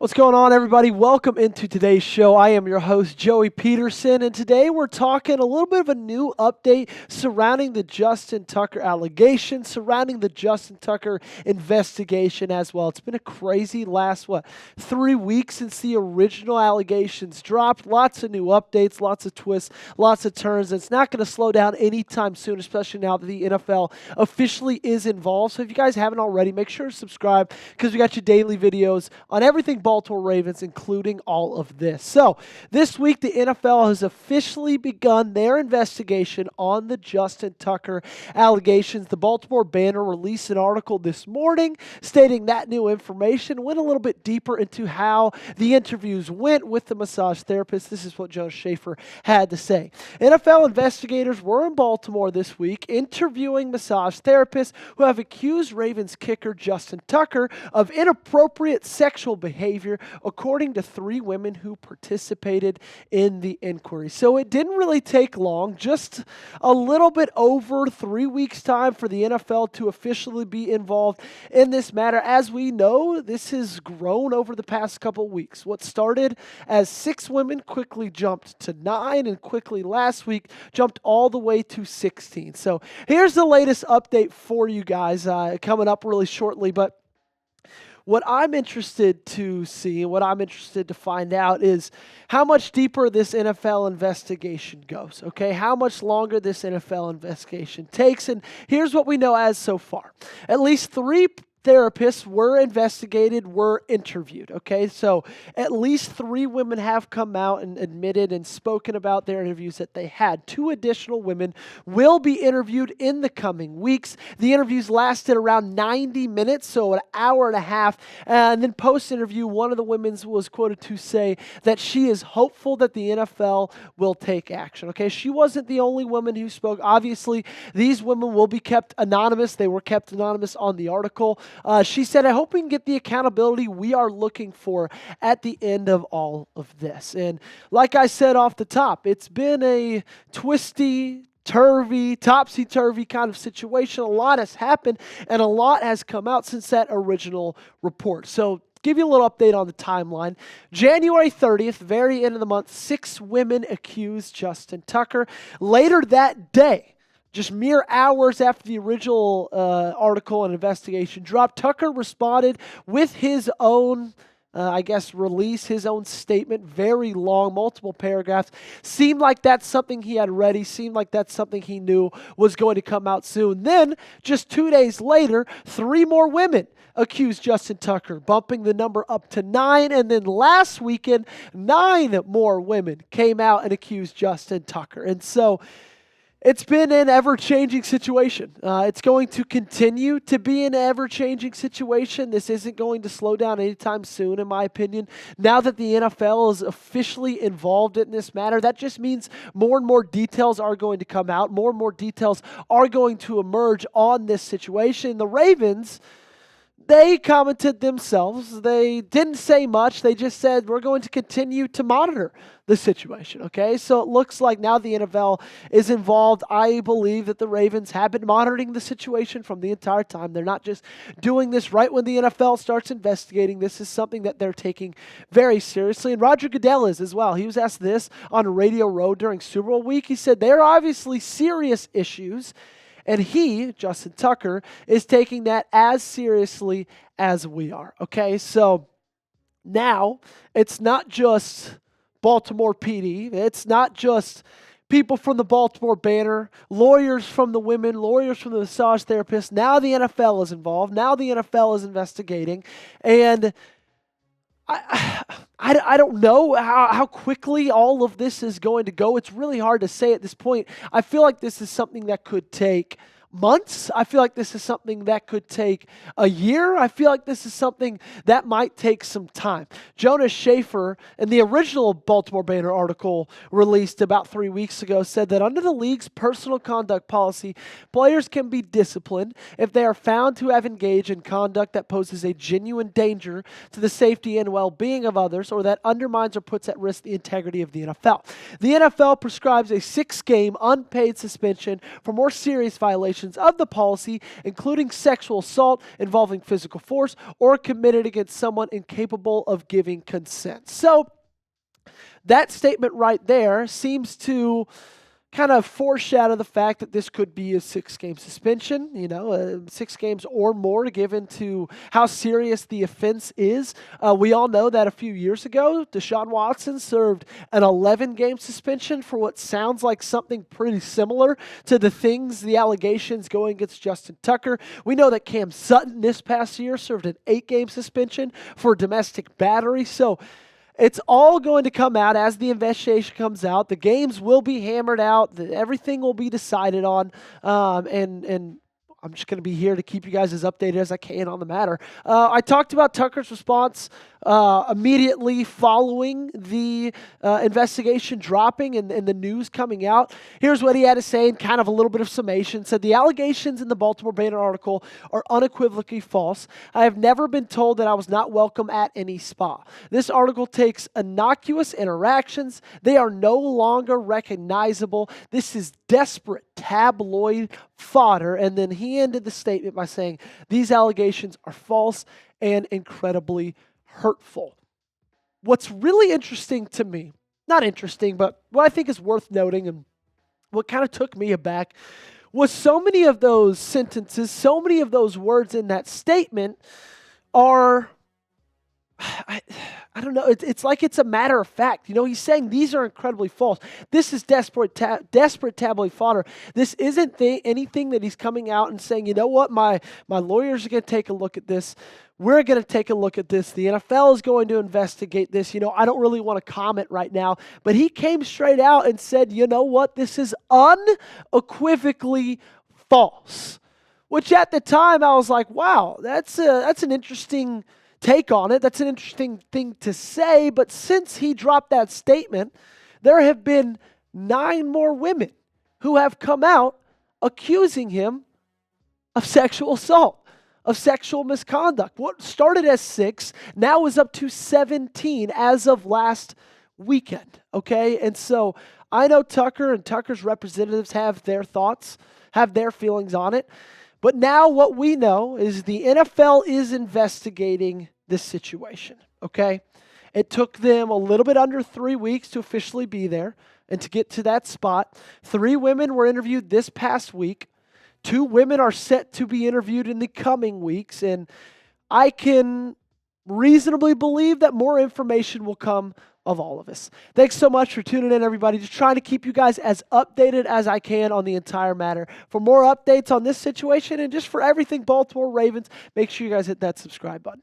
What's going on, everybody? Welcome into today's show. I am your host, Joey Petersen, and today we're talking a little bit of a new update surrounding the Justin Tucker allegations, surrounding the Justin Tucker investigation as well. It's been a crazy last, 3 weeks since the original allegations dropped. Lots of new updates, lots of twists, lots of turns. It's not going to slow down anytime soon, especially now that the NFL officially is involved. So if you guys haven't already, make sure to subscribe because we got your daily videos on everything Baltimore Ravens, including all of this. So this week, the NFL has officially begun their investigation on the Justin Tucker allegations. The Baltimore Banner released an article this morning stating that new information, went a little bit deeper into how the interviews went with the massage therapist. This is what Jonas Shaffer had to say. NFL investigators were in Baltimore this week interviewing massage therapists who have accused Ravens kicker Justin Tucker of inappropriate sexual behavior, according to 3 women who participated in the inquiry. So it didn't really take long, just a little bit over 3 weeks' time for the NFL to officially be involved in this matter. As we know, this has grown over the past couple weeks. What started as 6 women quickly jumped to 9, and quickly last week jumped all the way to 16. So here's the latest update for you guys coming up really shortly, but what I'm interested to see, what I'm interested to find out is how much deeper this NFL investigation goes, okay? How much longer this NFL investigation takes. And here's what we know as so far. At least 3 therapists were investigated, were interviewed, okay? So at least 3 women have come out and admitted and spoken about their interviews that they had. 2 additional women will be interviewed in the coming weeks. The interviews lasted around 90 minutes, so an hour and a half. And then post-interview, one of the women was quoted to say that she is hopeful that the NFL will take action, okay? She wasn't the only woman who spoke. Obviously, these women will be kept anonymous. They were kept anonymous on the article. She said, I hope we can get the accountability we are looking for at the end of all of this. And like I said off the top, it's been a topsy-turvy kind of situation. A lot has happened and a lot has come out since that original report. So give you a little update on the timeline. January 30th, very end of the month, 6 women accused Justin Tucker. Later that day, just mere hours after the original article and investigation dropped, Tucker responded with his own, release, his own statement, very long, multiple paragraphs. Seemed like that's something he had ready, seemed like that's something he knew was going to come out soon. Then, just 2 days later, 3 more women accused Justin Tucker, bumping the number up to 9. And then last weekend, 9 more women came out and accused Justin Tucker. And so it's been an ever-changing situation. It's going to continue to be an ever-changing situation. This isn't going to slow down anytime soon, in my opinion. Now that the NFL is officially involved in this matter, that just means more and more details are going to come out. More and more details are going to emerge on this situation. The Ravens, they commented themselves. They didn't say much. They just said, we're going to continue to monitor the situation, okay? So it looks like now the NFL is involved. I believe that the Ravens have been monitoring the situation from the entire time. They're not just doing this right when the NFL starts investigating. This is something that they're taking very seriously. And Roger Goodell is as well. He was asked this on Radio Row during Super Bowl week. He said, they're obviously serious issues, and he, Justin Tucker, is taking that as seriously as we are, okay? So now it's not just Baltimore PD. It's not just people from the Baltimore Banner, lawyers from the women, lawyers from the massage therapists. Now the NFL is involved. Now the NFL is investigating. And I don't know how quickly all of this is going to go. It's really hard to say at this point. I feel like this is something that could take months. I feel like this is something that could take a year. I feel like this is something that might take some time. Jonas Shaffer, in the original Baltimore Banner article released about 3 weeks ago, said that under the league's personal conduct policy, players can be disciplined if they are found to have engaged in conduct that poses a genuine danger to the safety and well-being of others, or that undermines or puts at risk the integrity of the NFL. The NFL prescribes a 6-game unpaid suspension for more serious violations violations of the policy, including sexual assault involving physical force or committed against someone incapable of giving consent. So that statement right there seems to kind of foreshadow the fact that this could be a 6-game suspension, 6 games or more given to how serious the offense is. We all know that a few years ago, Deshaun Watson served an 11-game suspension for what sounds like something pretty similar to the allegations going against Justin Tucker. We know that Cam Sutton this past year served an 8-game suspension for domestic battery. So it's all going to come out as the investigation comes out. The games will be hammered out. Everything will be decided on. And I'm just going to be here to keep you guys as updated as I can on the matter. I talked about Tucker's response immediately following the investigation dropping and the news coming out. Here's what he had to say in kind of a little bit of summation. Said, the allegations in the Baltimore Banner article are unequivocally false. I have never been told that I was not welcome at any spa. This article takes innocuous interactions. They are no longer recognizable. This is desperate tabloid fodder. And then he ended the statement by saying, these allegations are false and incredibly hurtful. What's really interesting to me, not interesting, but what I think is worth noting and what kind of took me aback was so many of those sentences, so many of those words in that statement are, I don't know, it's like it's a matter of fact. He's saying these are incredibly false. This is desperate tabloid fodder. This isn't anything that he's coming out and saying, you know what, my lawyers are going to take a look at this. We're going to take a look at this. The NFL is going to investigate this. I don't really want to comment right now. But he came straight out and said, you know what? This is unequivocally false. Which at the time I was like, wow, that's an interesting take on it. That's an interesting thing to say. But since he dropped that statement, there have been 9 more women who have come out accusing him of sexual assault, of sexual misconduct. What started as 6 now is up to 17 as of last weekend, okay? And so I know Tucker and Tucker's representatives have their thoughts, have their feelings on it. But now what we know is the NFL is investigating this situation, okay? It took them a little bit under 3 weeks to officially be there and to get to that spot. 3 women were interviewed this past week. 2 women are set to be interviewed in the coming weeks, and I can reasonably believe that more information will come of all of this. Thanks so much for tuning in, everybody. Just trying to keep you guys as updated as I can on the entire matter. For more updates on this situation and just for everything Baltimore Ravens, make sure you guys hit that subscribe button.